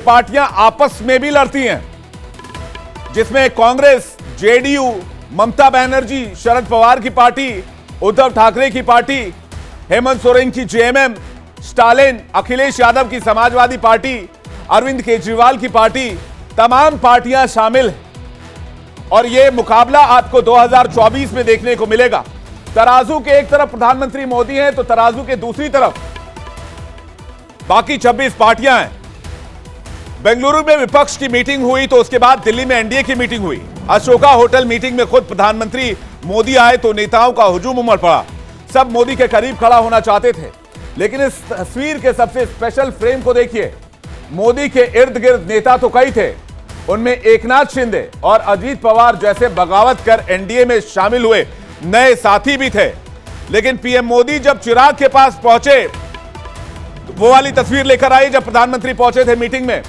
पार्टियां आपस में भी लड़ती हैं, जिसमें कांग्रेस, जेडीयू, ममता बनर्जी, शरद पवार की पार्टी, उद्धव ठाकरे की पार्टी, हेमंत सोरेन की जेएमएम, स्टालिन, अखिलेश यादव की समाजवादी पार्टी, अरविंद केजरीवाल की पार्टी, तमाम पार्टियां शामिल हैं। और यह मुकाबला आपको 2024 में देखने को मिलेगा। तराजू के एक तरफ प्रधानमंत्री मोदी हैं तो तराजू के दूसरी तरफ बाकी 26 पार्टियां हैं। बेंगलुरु में विपक्ष की मीटिंग हुई तो उसके बाद दिल्ली में एनडीए की मीटिंग हुई। अशोका होटल मीटिंग में खुद प्रधानमंत्री मोदी आए तो नेताओं का हुजूम उमड़ पड़ा। सब मोदी के करीब खड़ा होना चाहते थे, लेकिन इस तस्वीर के सबसे स्पेशल फ्रेम को देखिए। मोदी के इर्द गिर्द नेता तो कई थे, उनमें एकनाथ शिंदे और अजीत पवार जैसे बगावत कर एनडीए में शामिल हुए नए साथी भी थे। लेकिन पीएम मोदी जब चिराग के पास पहुंचे तो वो वाली तस्वीर लेकर आई जब प्रधानमंत्री पहुंचे थे मीटिंग में।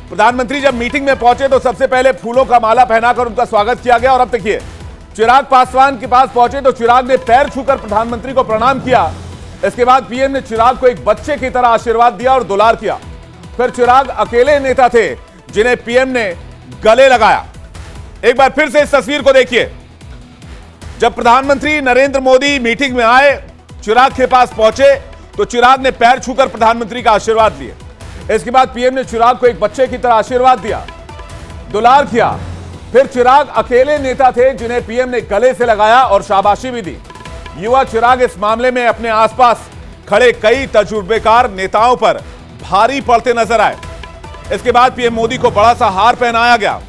प्रधानमंत्री जब मीटिंग में पहुंचे तो सबसे पहले फूलों का माला पहनाकर उनका स्वागत किया गया। और अब देखिए, चिराग पासवान के पास पहुंचे तो चिराग ने पैर छूकर प्रधानमंत्री को प्रणाम किया। इसके बाद पीएम ने चिराग को एक बच्चे की तरह आशीर्वाद दिया और दुलार किया। फिर चिराग अकेले नेता थे जिन्हें पीएम ने गले लगाया। एक बार फिर से इस तस्वीर को देखिए। जब प्रधानमंत्री नरेंद्र मोदी मीटिंग में आए, चिराग के पास पहुंचे तो चिराग ने पैर छूकर प्रधानमंत्री का आशीर्वाद लिए। इसके बाद पीएम ने चिराग को एक बच्चे की तरह आशीर्वाद दिया, दुलार किया। फिर चिराग अकेले नेता थे जिन्हें पीएम ने गले से लगाया और शाबाशी भी दी। युवा चिराग इस मामले में अपने आसपास खड़े कई तजुर्बेकार नेताओं पर भारी पड़ते नजर आए। इसके बाद पीएम मोदी को बड़ा सा हार पहनाया गया।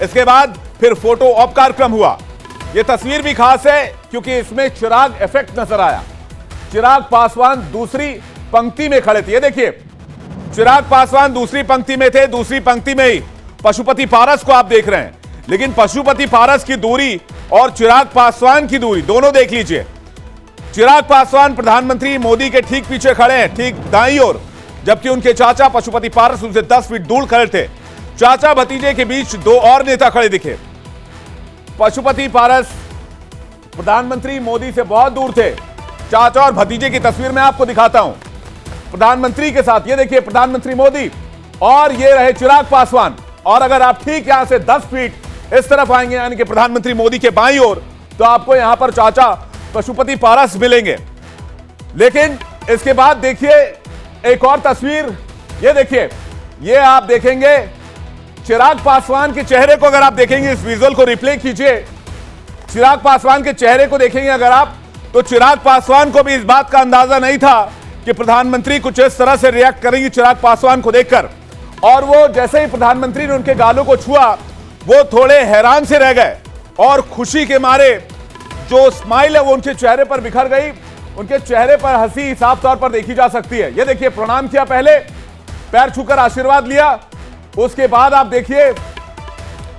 इसके बाद फिर फोटो ऑप कार्यक्रम हुआ। यह तस्वीर भी खास है क्योंकि इसमें चिराग इफेक्ट नजर आया। चिराग पासवान दूसरी पंक्ति में खड़े थे। ये देखिए, चिराग पासवान दूसरी पंक्ति में थे। दूसरी पंक्ति में ही पशुपति पारस को आप देख रहे हैं, लेकिन पशुपति पारस की दूरी और चिराग पासवान की दूरी दोनों देख लीजिए। चिराग पासवान प्रधानमंत्री मोदी के ठीक पीछे खड़े हैं, ठीक दाईं ओर, जबकि उनके चाचा पशुपति पारस उनसे 10 फीट दूर खड़े थे। चाचा भतीजे के बीच दो और नेता खड़े दिखे। पशुपति पारस प्रधानमंत्री मोदी से बहुत दूर थे। चाचा और भतीजे की तस्वीर मैं आपको दिखाता हूं प्रधानमंत्री के साथ। ये देखिए, प्रधानमंत्री मोदी और ये रहे चिराग पासवान। और अगर आप ठीक यहां से 10 फीट इस तरफ आएंगे, यानी कि प्रधानमंत्री मोदी के बाईं ओर, तो आपको यहां पर चाचा पशुपति पारस मिलेंगे। लेकिन इसके बाद देखिए एक और तस्वीर। ये देखिए, ये आप देखेंगे चिराग पासवान के चेहरे को। अगर आप देखेंगे, इस विजुअल को रिप्ले कीजिए, चिराग पासवान के चेहरे को देखेंगे अगर आप, तो चिराग पासवान को भी इस बात का अंदाजा नहीं था कि प्रधानमंत्री कुछ इस तरह से रिएक्ट करेंगे चिराग पासवान को देखकर। और वो जैसे ही प्रधानमंत्री ने उनके गालों को छुआ, वो थोड़े हैरान से रह गए और खुशी के मारे जो स्माइल है वो उनके चेहरे पर बिखर गई। उनके चेहरे पर हंसी साफ तौर पर देखी जा सकती है। ये देखिए, प्रणाम किया, पहले पैर छूकर आशीर्वाद लिया। उसके बाद आप देखिए,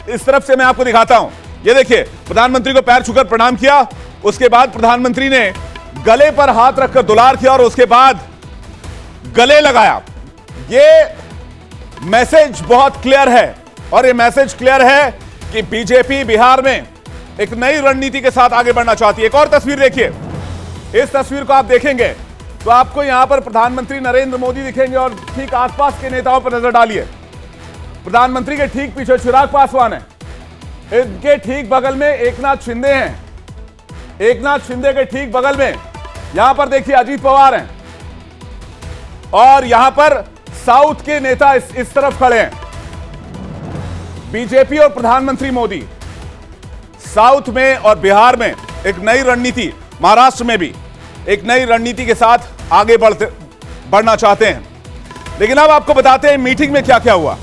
इस तरफ से मैं आपको दिखाता हूं। ये देखिए, प्रधानमंत्री को पैर छूकर प्रणाम किया। उसके बाद प्रधानमंत्री ने गले पर हाथ रखकर दुलार किया और उसके बाद गले लगाया। ये मैसेज बहुत क्लियर है, और ये मैसेज क्लियर है कि बीजेपी बिहार में एक नई रणनीति के साथ आगे बढ़ना चाहती है। एक और तस्वीर देखिए। इस तस्वीर को आप देखेंगे तो आपको यहां पर प्रधानमंत्री नरेंद्र मोदी दिखेंगे और ठीक आसपास के नेताओं पर नजर डालिए। प्रधानमंत्री के ठीक पीछे चिराग पासवान है, इनके ठीक बगल में एकनाथ शिंदे हैं, एकनाथ शिंदे के ठीक बगल में यहां पर देखिए अजीत पवार हैं, और यहां पर साउथ के नेता इस तरफ खड़े हैं। बीजेपी और प्रधानमंत्री मोदी साउथ में और बिहार में एक नई रणनीति, महाराष्ट्र में भी एक नई रणनीति के साथ आगे बढ़ना चाहते हैं। लेकिन अब आपको बताते हैं मीटिंग में क्या क्या हुआ।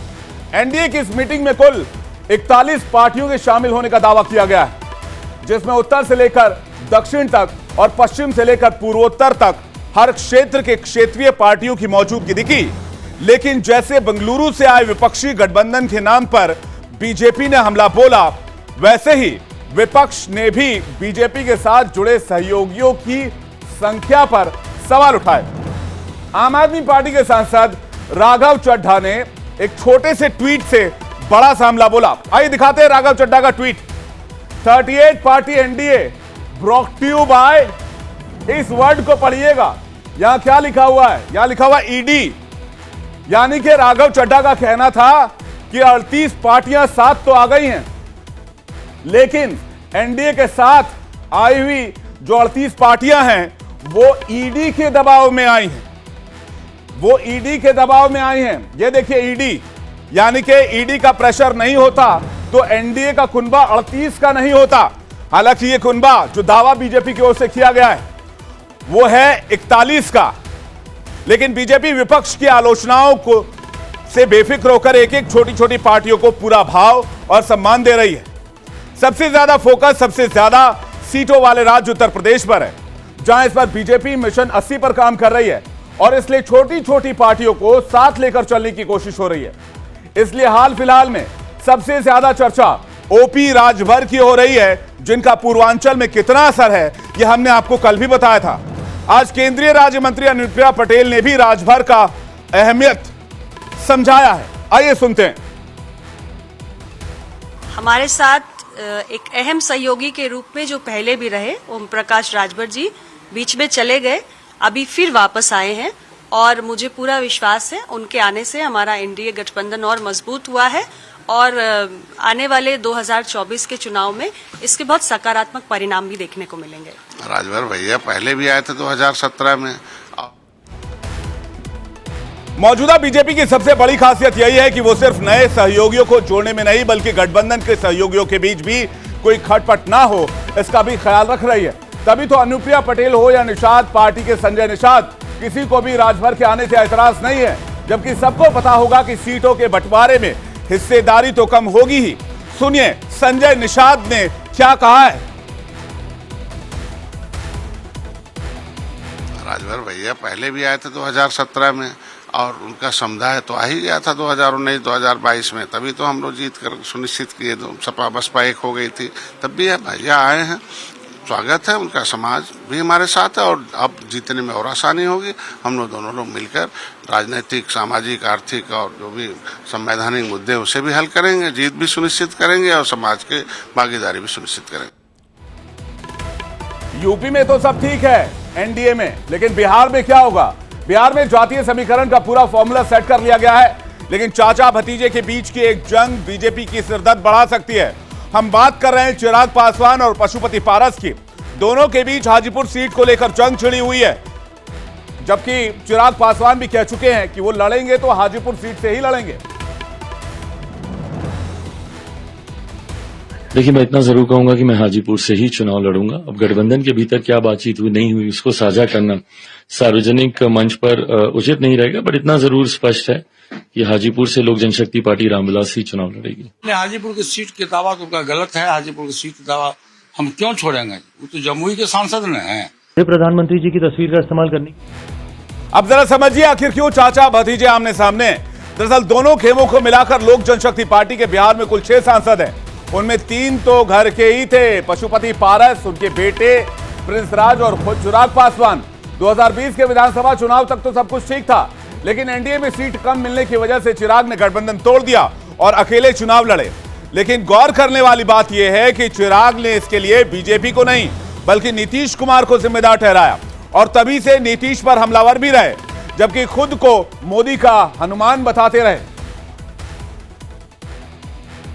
एनडीए की इस मीटिंग में कुल 41 पार्टियों के शामिल होने का दावा किया गया है, जिसमें उत्तर से लेकर दक्षिण तक और पश्चिम से लेकर पूर्वोत्तर तक हर क्षेत्र के क्षेत्रीय पार्टियों की मौजूदगी दिखी। लेकिन जैसे बेंगलुरु से आए विपक्षी गठबंधन के नाम पर बीजेपी ने हमला बोला, वैसे ही विपक्ष ने भी बीजेपी के साथ जुड़े सहयोगियों की संख्या पर सवाल उठाए। आम आदमी पार्टी के सांसद राघव चड्ढा ने एक छोटे से ट्वीट से बड़ा सा हमला बोला। आइए दिखाते हैं राघव चड्ढा का tweet. 38 party NDA brought you by, इस वर्ड को पढ़िएगा, यहां क्या लिखा हुआ है, यहां लिखा हुआ ईडी, यानी कि राघव चड्ढा का कहना था कि 38 पार्टियां साथ तो आ गई हैं, लेकिन एनडीए के साथ आई हुई जो 38 पार्टियां हैं वो ईडी के दबाव में आई हैं, वो ईडी के दबाव में आई हैं। ये देखिए ईडी, यानी कि ईडी का प्रेशर नहीं होता तो एनडीए का कुनबा 38 का नहीं होता। हालांकि ये कुनबा जो दावा बीजेपी की ओर से किया गया है वो है 41 का, लेकिन बीजेपी विपक्ष की आलोचनाओं को से बेफिक्र होकर एक एक छोटी छोटी पार्टियों को पूरा भाव और सम्मान दे रही है। सबसे ज्यादा फोकस सबसे ज्यादा सीटों वाले राज्य उत्तर प्रदेश पर है, जहां इस पर बीजेपी मिशन 80 पर काम कर रही है और इसलिए छोटी छोटी पार्टियों को साथ लेकर चलने की कोशिश हो रही है। इसलिए हाल फिलहाल में सबसे ज्यादा चर्चा ओपी राजभर की हो रही है, जिनका पूर्वांचल में कितना असर है यह हमने आपको कल भी बताया था। आज केंद्रीय राज्य मंत्री अनुप्रिया पटेल ने भी राजभर का अहमियत समझाया है। आइए सुनते हैं। हमारे साथ एक अहम सहयोगी के रूप में जो पहले भी रहे ओम प्रकाश राजभर जी बीच में चले गए, अभी फिर वापस आए हैं और मुझे पूरा विश्वास है उनके आने से हमारा एनडीए गठबंधन और मजबूत हुआ है और आने वाले 2024 के चुनाव में इसके बहुत सकारात्मक परिणाम भी देखने को मिलेंगे। राजभर भैया पहले भी आए थे 2017 में। मौजूदा बीजेपी की सबसे बड़ी खासियत यही है कि वो सिर्फ नए सहयोगियों को जोड़ने में नहीं बल्कि गठबंधन के सहयोगियों के बीच भी कोई खटपट ना हो इसका भी ख्याल रख रही है। तभी तो अनुप्रिया पटेल हो या निषाद, पार्टी के संजय निषाद, किसी को भी राजभर के आने से ऐतराज नहीं है, जबकि सबको पता होगा कि सीटों के बंटवारे में हिस्सेदारी तो कम होगी ही। सुनिए संजय निषाद ने क्या कहा है। राजभर भैया पहले भी आए थे 2017 में और उनका समुदाय तो आ ही गया था 2019-2022 में, तभी तो हम लोग जीत कर सुनिश्चित किए, तो सपा बसपा एक हो गई थी, तब भी भैया आए हैं, स्वागत है उनका। समाज भी हमारे साथ है और अब जीतने में और आसानी होगी। हम लोग दोनों लोग मिलकर राजनीतिक, सामाजिक, आर्थिक और जो भी संवैधानिक मुद्दे उसे भी हल करेंगे, जीत भी सुनिश्चित करेंगे और समाज के भागीदारी भी सुनिश्चित करेंगे। यूपी में तो सब ठीक है एनडीए में, लेकिन बिहार में क्या होगा? बिहार में जातीय समीकरण का पूरा फॉर्मूला सेट कर लिया गया है, लेकिन चाचा भतीजे के बीच की एक जंग बीजेपी की सिरदर्द बढ़ा सकती है। हम बात कर रहे हैं चिराग पासवान और पशुपति पारस की। दोनों के बीच हाजीपुर सीट को लेकर जंग छिड़ी हुई है, जबकि चिराग पासवान भी कह चुके हैं कि वो लड़ेंगे तो हाजीपुर सीट से ही लड़ेंगे। देखिए, मैं इतना जरूर कहूंगा कि मैं हाजीपुर से ही चुनाव लड़ूंगा। अब गठबंधन के भीतर क्या बातचीत हुई नहीं हुई उसको साझा करना सार्वजनिक मंच पर उचित नहीं रहेगा, बट इतना जरूर स्पष्ट है कि हाजीपुर से लोक जनशक्ति पार्टी रामविलास ही चुनाव लड़ेगी। हाजीपुर की सीट के दावा तो उनका गलत है। हाजीपुर की सीट का दावा हम क्यों छोड़ेंगे? वो तो जमुई के सांसद ने हैं। प्रधानमंत्री जी की तस्वीर का इस्तेमाल करनी। अब जरा समझिए आखिर क्यों चाचा भतीजे आमने सामने। दरअसल दोनों खेमों को मिलाकर लोक जनशक्ति पार्टी के बिहार में कुल 6 सांसद हैं, उनमें 3 तो घर के ही थे, पशुपति पारस, उनके बेटे प्रिंस राज और खुद चिराग पासवान। 2020 के विधानसभा चुनाव तक तो सब कुछ ठीक था, लेकिन एनडीए में सीट कम मिलने की वजह से चिराग ने गठबंधन तोड़ दिया और अकेले चुनाव लड़े। लेकिन गौर करने वाली बात यह है कि चिराग ने इसके लिए बीजेपी को नहीं बल्कि नीतीश कुमार को जिम्मेदार ठहराया और तभी से नीतीश पर हमलावर भी रहे, जबकि खुद को मोदी का हनुमान बताते रहे।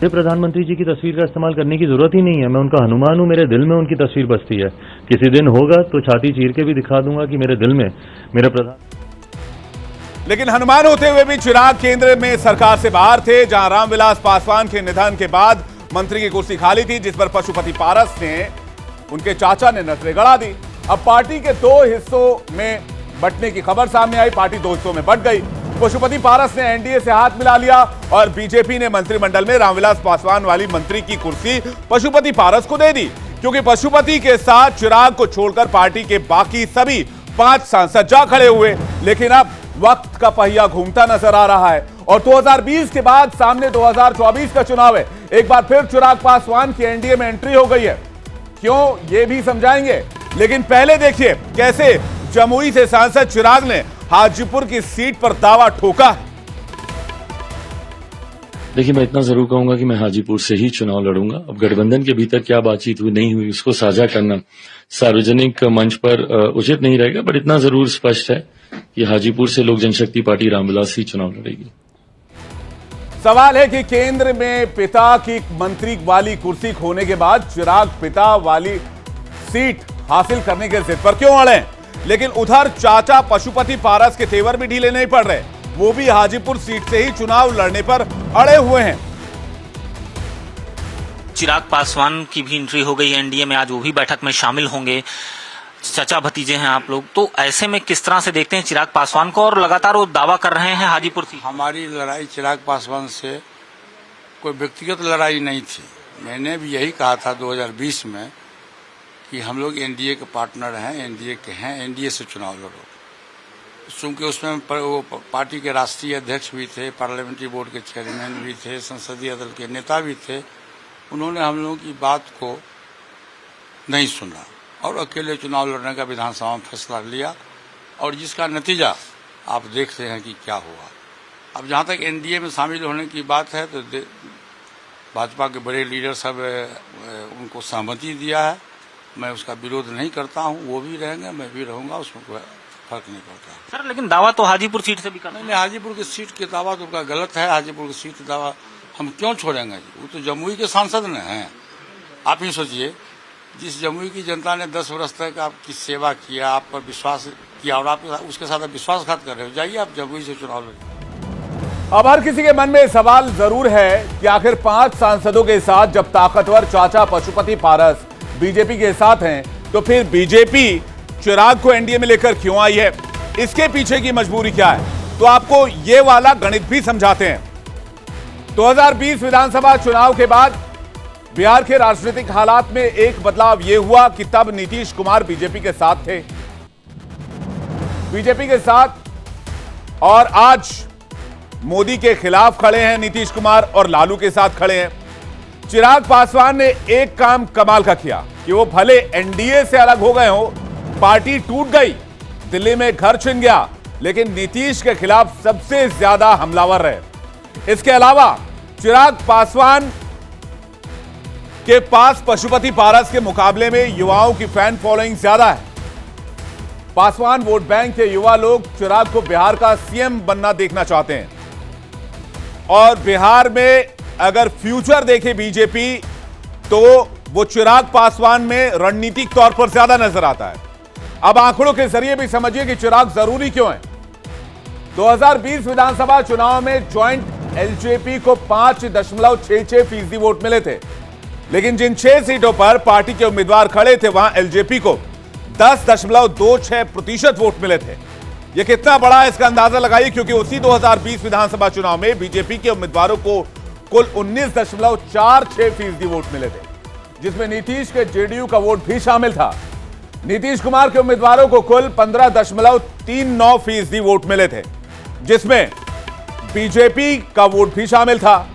प्रधानमंत्री जी की तस्वीर का इस्तेमाल करने की जरूरत ही नहीं है। मैं उनका हनुमान हूं, मेरे दिल में उनकी तस्वीर बसती है। किसी दिन होगा तो छाती चीर के भी दिखा दूंगा कि मेरे दिल में मेरा प्रधान। लेकिन हनुमान होते हुए भी चिराग केंद्र में सरकार से बाहर थे, जहां रामविलास पासवान के निधन के बाद मंत्री की कुर्सी खाली थी, जिस पर पशुपति पारस ने उनके चाचा ने नजरें गड़ा दी। अब पार्टी के 2 हिस्सों में बंटने की खबर सामने आई। पार्टी 2 हिस्सों में बंट गई। पशुपति पारस ने एनडीए से हाथ मिला लिया और बीजेपी ने मंत्रिमंडल में रामविलास पासवान वाली मंत्री की कुर्सी पशुपति पारस को दे दी, क्योंकि पशुपति के साथ चिराग को छोड़कर पार्टी के बाकी सभी 5 सांसद जा खड़े हुए। लेकिन अब वक्त का पहिया घूमता नजर आ रहा है और 2020 के बाद सामने 2024 का चुनाव है। एक बार फिर चिराग पासवान की एनडीए में एंट्री हो गई है। क्यों, ये भी समझाएंगे, लेकिन पहले देखिए कैसे जमुई से सांसद चिराग ने हाजीपुर की सीट पर दावा ठोका है। देखिए, मैं इतना जरूर कहूंगा कि मैं हाजीपुर से ही चुनाव लड़ूंगा। अब गठबंधन के भीतर क्या बातचीत हुई नहीं हुई उसको साझा करना सार्वजनिक मंच पर उचित नहीं रहेगा, बट इतना जरूर स्पष्ट है कि हाजीपुर से लोक जनशक्ति पार्टी रामविलास ही चुनाव लड़ेगी। सवाल है कि केंद्र में पिता की मंत्री वाली कुर्सी खोने के बाद चिराग पिता वाली सीट हासिल करने के जिद पर क्यों अड़े? लेकिन उधर चाचा पशुपति पारस के तेवर भी ढीले नहीं पड़ रहे, वो भी हाजीपुर सीट से ही चुनाव लड़ने पर अड़े हुए हैं। चिराग पासवान की भी एंट्री हो गई है एनडीए में, आज वो भी बैठक में शामिल होंगे। चचा भतीजे हैं आप लोग, तो ऐसे में किस तरह से देखते हैं चिराग पासवान को? और लगातार वो दावा कर रहे हैं हाजीपुर से। हमारी लड़ाई चिराग पासवान से कोई व्यक्तिगत लड़ाई नहीं थी। मैंने भी यही कहा था 2020 में कि हम लोग एनडीए के पार्टनर हैं, एनडीए के हैं, एनडीए से चुनाव लड़ो। चूंकि उसमें वो पार्टी के राष्ट्रीय अध्यक्ष भी थे, पार्लियामेंट्री बोर्ड के चेयरमैन भी थे, संसदीय दल के नेता भी थे। उन्होंने हम लोगों की बात को नहीं सुना और अकेले चुनाव लड़ने का विधानसभा में फैसला लिया, और जिसका नतीजा आप देखते हैं कि क्या हुआ। अब जहां तक एनडीए में शामिल होने की बात है तो भाजपा के बड़े लीडर सब उनको सहमति दिया है। मैं उसका विरोध नहीं करता हूं, वो भी रहेंगे, मैं भी रहूंगा, उसमें कोई फर्क नहीं पड़ता। सर, लेकिन दावा तो हाजीपुर सीट से भी करना नहीं, हाजीपुर की सीट के दावा तो उनका गलत है। हाजीपुर की सीट दावा हम क्यों छोड़ेंगे? वो तो जमुई के सांसद न हैं। आप ही सोचिए, जिस जमुई की जनता ने 10 वर्ष तक आपकी सेवा किया, आप पर विश्वास किया, और आप उसके साथ विश्वासघात कर रहे हो, जाइए आप जमुई से चुनाव लड़िए। अब हर किसी के मन में सवाल जरूर है कि आखिर 5 सांसदों के साथ जब ताकतवर चाचा पशुपति पारस बीजेपी के साथ हैं, तो फिर बीजेपी चिराग को एनडीए में लेकर क्यों आई है? इसके पीछे की मजबूरी क्या है? तो आपको ये वाला गणित भी समझाते हैं। 2020 विधानसभा चुनाव के बाद बिहार के राजनीतिक हालात में एक बदलाव यह हुआ कि तब नीतीश कुमार बीजेपी के साथ थे, बीजेपी के साथ, और आज मोदी के खिलाफ खड़े हैं नीतीश कुमार और लालू के साथ खड़े हैं। चिराग पासवान ने एक काम कमाल का किया कि वो भले एनडीए से अलग हो गए हो, पार्टी टूट गई, दिल्ली में घर छिन गया, लेकिन नीतीश के खिलाफ सबसे ज्यादा हमलावर रहे। इसके अलावा चिराग पासवान के पास पशुपति पारस के मुकाबले में युवाओं की फैन फॉलोइंग ज्यादा है। पासवान वोट बैंक के युवा लोग चिराग को बिहार का सीएम बनना देखना चाहते हैं, और बिहार में अगर फ्यूचर देखे बीजेपी तो वो चिराग पासवान में रणनीतिक तौर पर ज्यादा नजर आता है। अब आंकड़ों के जरिए भी समझिए कि चिराग जरूरी क्यों है। 2020 विधानसभा चुनाव में ज्वाइंट एलजेपी को 5.66% वोट मिले थे, लेकिन जिन 6 सीटों पर पार्टी के उम्मीदवार खड़े थे वहां एलजेपी को 10.26% वोट मिले थे। यह कितना बड़ा है इसका अंदाजा लगाइए, क्योंकि उसी 2020 विधानसभा चुनाव में बीजेपी के उम्मीदवारों को कुल 19.46% वोट मिले थे, जिसमें नीतीश के जेडीयू का वोट भी शामिल था। नीतीश कुमार के उम्मीदवारों को कुल 15.39% वोट मिले थे, जिसमें बीजेपी का वोट भी शामिल था।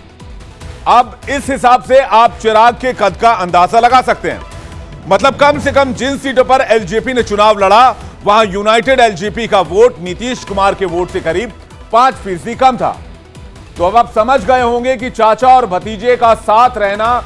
अब इस हिसाब से आप चिराग के कद का अंदाजा लगा सकते हैं। मतलब कम से कम जिन सीटों पर एलजेपी ने चुनाव लड़ा वहां यूनाइटेड एलजेपी का वोट नीतीश कुमार के वोट से करीब 5% कम था। तो अब आप समझ गए होंगे कि चाचा और भतीजे का साथ रहना